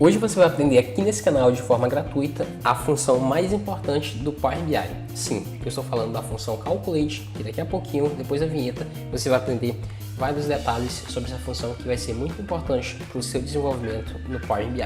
Hoje você vai aprender aqui nesse canal de forma gratuita a função mais importante do Power BI. Sim, eu estou falando da função Calculate, que daqui a pouquinho, depois da vinheta, você vai aprender vários detalhes sobre essa função que vai ser muito importante para o seu desenvolvimento no Power BI.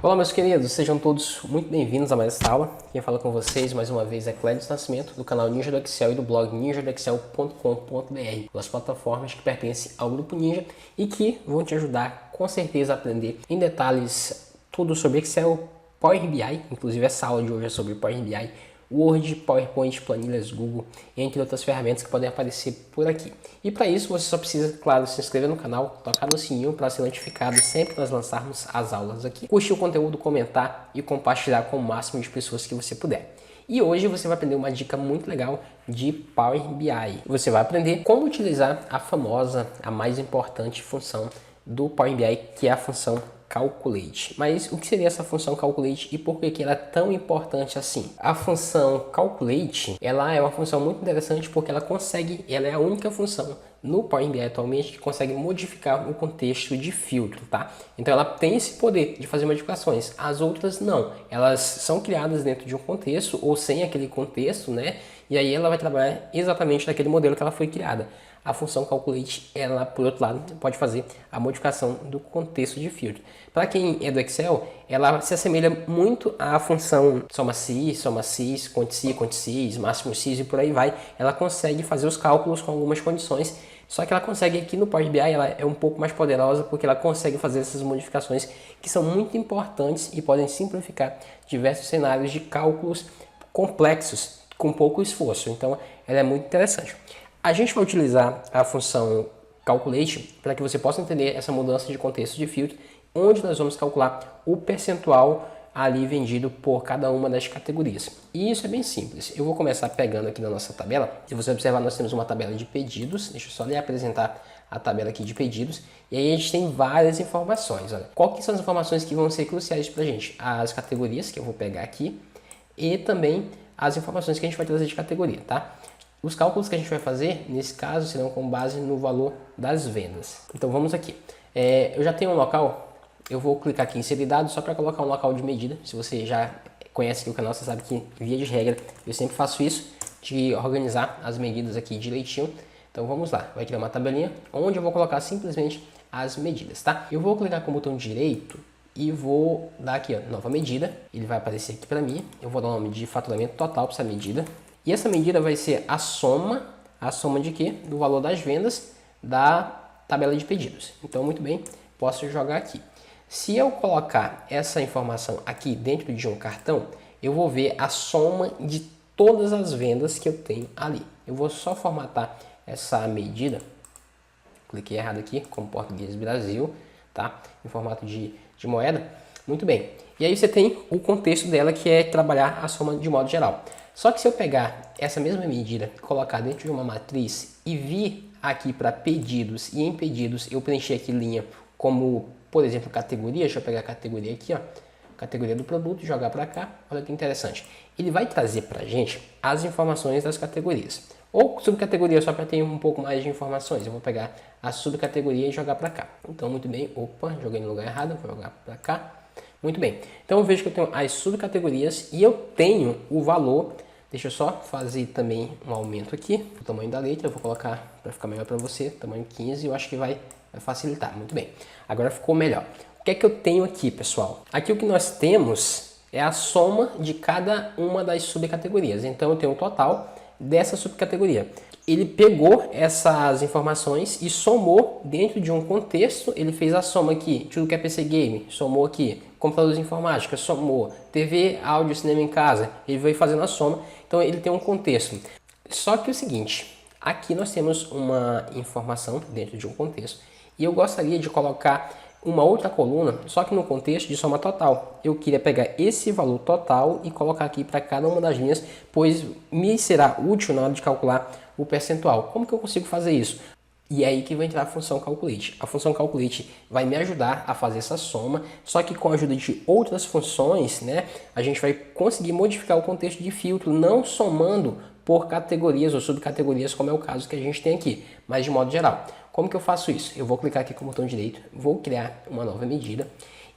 Olá meus queridos, sejam todos muito bem-vindos a mais esta aula. Quem fala com vocês mais uma vez é Clédio Nascimento, do canal Ninja do Excel e do blog ninjadoexcel.com.br, duas plataformas que pertencem ao Grupo Ninja e que vão te ajudar com certeza a aprender em detalhes tudo sobre Excel, Power BI, inclusive essa aula de hoje é sobre Power BI, Word, PowerPoint, planilhas Google, entre outras ferramentas que podem aparecer por aqui. E para isso você só precisa, claro, se inscrever no canal, tocar no sininho para ser notificado sempre que nós lançarmos as aulas aqui, curtir o conteúdo, comentar e compartilhar com o máximo de pessoas que você puder. E hoje você vai aprender uma dica muito legal de Power BI. Você vai aprender como utilizar a famosa, a mais importante função do Power BI, que é a função Calculate. Mas o que seria essa função Calculate e por que ela é tão importante assim? A função Calculate, ela é uma função muito interessante porque ela é a única função no Power BI atualmente que consegue modificar o contexto de filtro, tá? Então ela tem esse poder de fazer modificações, as outras não. Elas são criadas dentro de um contexto ou sem aquele contexto, né? E aí ela vai trabalhar exatamente naquele modelo que ela foi criada. A função Calculate, ela, por outro lado, pode fazer a modificação do contexto de filtro. Para quem é do Excel, ela se assemelha muito à função soma-cis, conte-cis, máximo-cis e por aí vai. Ela consegue fazer os cálculos com algumas condições, só que ela consegue aqui no Power BI, ela é um pouco mais poderosa porque ela consegue fazer essas modificações que são muito importantes e podem simplificar diversos cenários de cálculos complexos com pouco esforço. Então, ela é muito interessante. A gente vai utilizar a função Calculate para que você possa entender essa mudança de contexto de filtro, onde nós vamos calcular o percentual ali vendido por cada uma das categorias. E isso é bem simples. Eu vou começar pegando aqui na nossa tabela. Se você observar, nós temos uma tabela de pedidos. Deixa eu só lhe apresentar a tabela aqui de pedidos. E aí a gente tem várias informações. Olha, quais são as informações que vão ser cruciais para a gente? As categorias, que eu vou pegar aqui, e também as informações que a gente vai trazer de categoria, tá? Os cálculos que a gente vai fazer, nesse caso, serão com base no valor das vendas. Então vamos aqui. Eu já tenho um local, eu vou clicar aqui em inserir dados só para colocar um local de medida. Se você já conhece aqui o canal, você sabe que, via de regra, eu sempre faço isso, de organizar as medidas aqui direitinho. Então vamos lá, vai criar uma tabelinha onde eu vou colocar simplesmente as medidas, tá? Eu vou clicar com o botão direito e vou dar aqui, ó, nova medida. Ele vai aparecer aqui para mim. Eu vou dar o nome de faturamento total para essa medida. E essa medida vai ser a soma de quê? Do valor das vendas da tabela de pedidos. Então, muito bem, posso jogar aqui. Se eu colocar essa informação aqui dentro de um cartão, eu vou ver a soma de todas as vendas que eu tenho ali. Eu vou só formatar essa medida. Cliquei errado aqui, como português Brasil, tá? Em formato de moeda. Muito bem. E aí você tem o contexto dela, que é trabalhar a soma de modo geral. Só que se eu pegar essa mesma medida, colocar dentro de uma matriz e vir aqui para pedidos e em pedidos eu preencher aqui linha como, por exemplo, categoria, deixa eu pegar a categoria aqui, ó, categoria do produto e jogar para cá, olha que interessante. Ele vai trazer para a gente as informações das categorias. Ou subcategoria, só para ter um pouco mais de informações. Eu vou pegar a subcategoria e jogar para cá. Então, muito bem, opa, joguei no lugar errado, vou jogar para cá. Muito bem, então eu vejo que eu tenho as subcategorias e eu tenho o valor. Deixa eu só fazer também um aumento aqui, o tamanho da letra, eu vou colocar para ficar melhor para você, tamanho 15, eu acho que vai facilitar, muito bem. Agora ficou melhor. O que é que eu tenho aqui, pessoal? Aqui o que nós temos é a soma de cada uma das subcategorias, então eu tenho o total dessa subcategoria. Ele pegou essas informações e somou dentro de um contexto, ele fez a soma aqui, tudo que é PC Game, somou aqui, computadores informática, somou, TV, áudio, cinema em casa, ele veio fazendo a soma, então ele tem um contexto. Só que é o seguinte, aqui nós temos uma informação dentro de um contexto e eu gostaria de colocar uma outra coluna, só que no contexto de soma total. Eu queria pegar esse valor total e colocar aqui para cada uma das linhas, pois me será útil na hora de calcular o percentual. Como que eu consigo fazer isso? E é aí que vai entrar a função Calculate. A função Calculate vai me ajudar a fazer essa soma, só que com a ajuda de outras funções, né, a gente vai conseguir modificar o contexto de filtro, não somando por categorias ou subcategorias, como é o caso que a gente tem aqui, mas de modo geral. Como que eu faço isso? Eu vou clicar aqui com o botão direito, vou criar uma nova medida,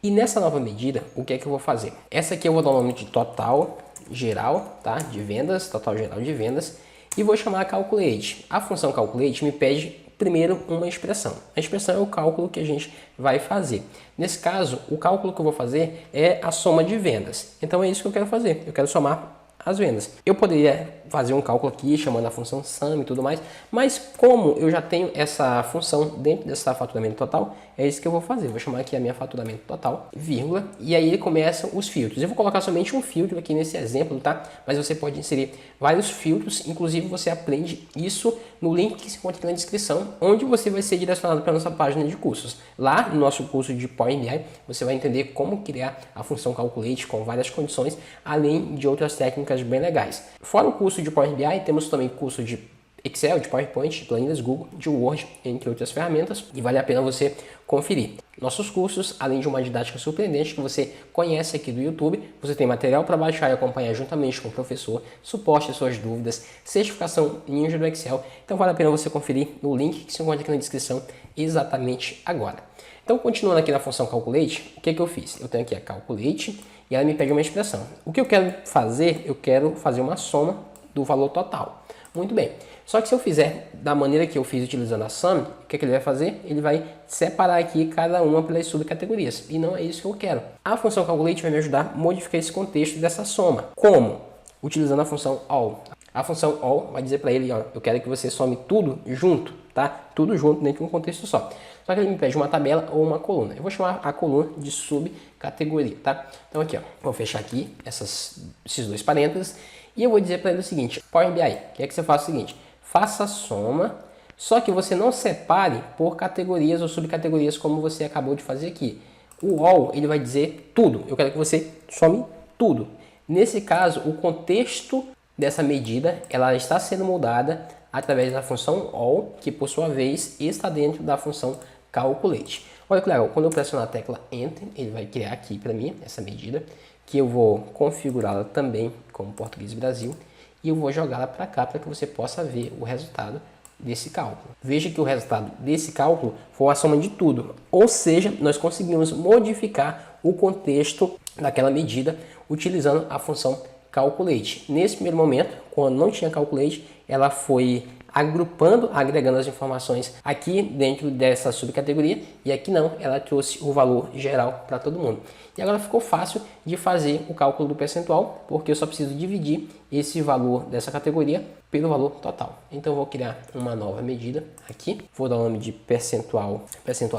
e nessa nova medida, o que é que eu vou fazer? Essa aqui eu vou dar o nome de total geral, tá? De vendas, total geral de vendas, e vou chamar calculate. A função calculate me pede primeiro uma expressão. A expressão é o cálculo que a gente vai fazer. Nesse caso, o cálculo que eu vou fazer é a soma de vendas. Então é isso que eu quero fazer. Eu quero somar as vendas. Eu poderia fazer um cálculo aqui chamando a função sum e tudo mais, mas como eu já tenho essa função dentro dessa faturamento total, é isso que eu vou fazer. Vou chamar aqui a minha faturamento total, vírgula, e aí começam os filtros. Eu vou colocar somente um filtro aqui nesse exemplo, tá? Mas você pode inserir vários filtros, inclusive você aprende isso no link que se encontra aqui na descrição, onde você vai ser direcionado para a nossa página de cursos. Lá no nosso curso de Power BI, você vai entender como criar a função calculate com várias condições, além de outras técnicas bem legais. Fora o curso de Power BI, temos também curso de Excel, de PowerPoint, de planilhas Google, de Word, entre outras ferramentas, e vale a pena você conferir. Nossos cursos, além de uma didática surpreendente que você conhece aqui do YouTube, você tem material para baixar e acompanhar juntamente com o professor, suporte às suas dúvidas, certificação ninja do Excel, então vale a pena você conferir no link que se encontra aqui na descrição exatamente agora. Então, continuando aqui na função calculate, o que eu fiz? Eu tenho aqui a calculate e ela me pede uma expressão. O que eu quero fazer? Eu quero fazer uma soma do valor total. Muito bem. Só que se eu fizer da maneira que eu fiz utilizando a sum, o que ele vai fazer? Ele vai separar aqui cada uma pelas subcategorias. E não é isso que eu quero. A função calculate vai me ajudar a modificar esse contexto dessa soma. Como? Utilizando a função all. A função all vai dizer para ele, ó, eu quero que você some tudo junto, tá? Tudo junto dentro de um contexto só. Só que ele me pede uma tabela ou uma coluna. Eu vou chamar a coluna de subcategoria, tá? Então aqui, ó, vou fechar aqui esses dois parênteses e eu vou dizer para ele o seguinte: Power BI, quer que você faça o seguinte: faça a soma, só que você não separe por categorias ou subcategorias como você acabou de fazer aqui. O all, ele vai dizer tudo. Eu quero que você some tudo. Nesse caso, o contexto dessa medida, ela está sendo mudada através da função all, que por sua vez está dentro da função calculate. Olha que legal, quando eu pressionar a tecla Enter, ele vai criar aqui para mim essa medida, que eu vou configurá-la também como Português Brasil, e eu vou jogá-la para cá para que você possa ver o resultado desse cálculo. Veja que o resultado desse cálculo foi a soma de tudo, ou seja, nós conseguimos modificar o contexto daquela medida utilizando a função calculate. Nesse primeiro momento, quando não tinha calculate, ela foi agrupando, agregando as informações aqui dentro dessa subcategoria, e aqui não, ela trouxe o valor geral para todo mundo. E agora ficou fácil de fazer o cálculo do percentual, porque eu só preciso dividir esse valor dessa categoria pelo valor total. Então eu vou criar uma nova medida aqui, vou dar o nome de percentual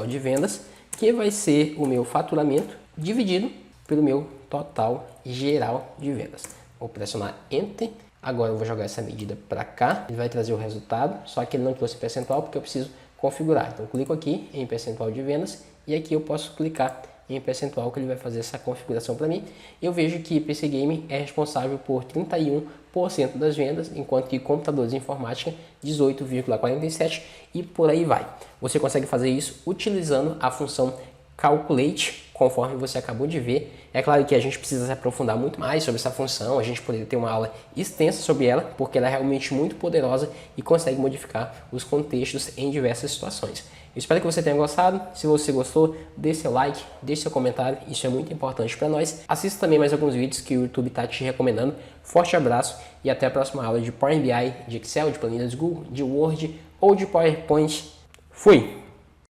de vendas, que vai ser o meu faturamento dividido pelo meu total geral de vendas. Vou pressionar Enter. Agora eu vou jogar essa medida para cá, ele vai trazer o resultado, só que ele não trouxe percentual porque eu preciso configurar. Então eu clico aqui em percentual de vendas e aqui eu posso clicar em percentual que ele vai fazer essa configuração para mim. Eu vejo que PC Game é responsável por 31% das vendas, enquanto que computadores de informática 18,47% e por aí vai. Você consegue fazer isso utilizando a função calculate, conforme você acabou de ver. É claro que a gente precisa se aprofundar muito mais sobre essa função, a gente poderia ter uma aula extensa sobre ela, porque ela é realmente muito poderosa e consegue modificar os contextos em diversas situações. Eu espero que você tenha gostado. Se você gostou, deixe seu like, deixe seu comentário, isso é muito importante para nós. Assista também mais alguns vídeos que o YouTube está te recomendando. Forte abraço e até a próxima aula de Power BI, de Excel, de planilhas Google, de Word ou de PowerPoint. Fui!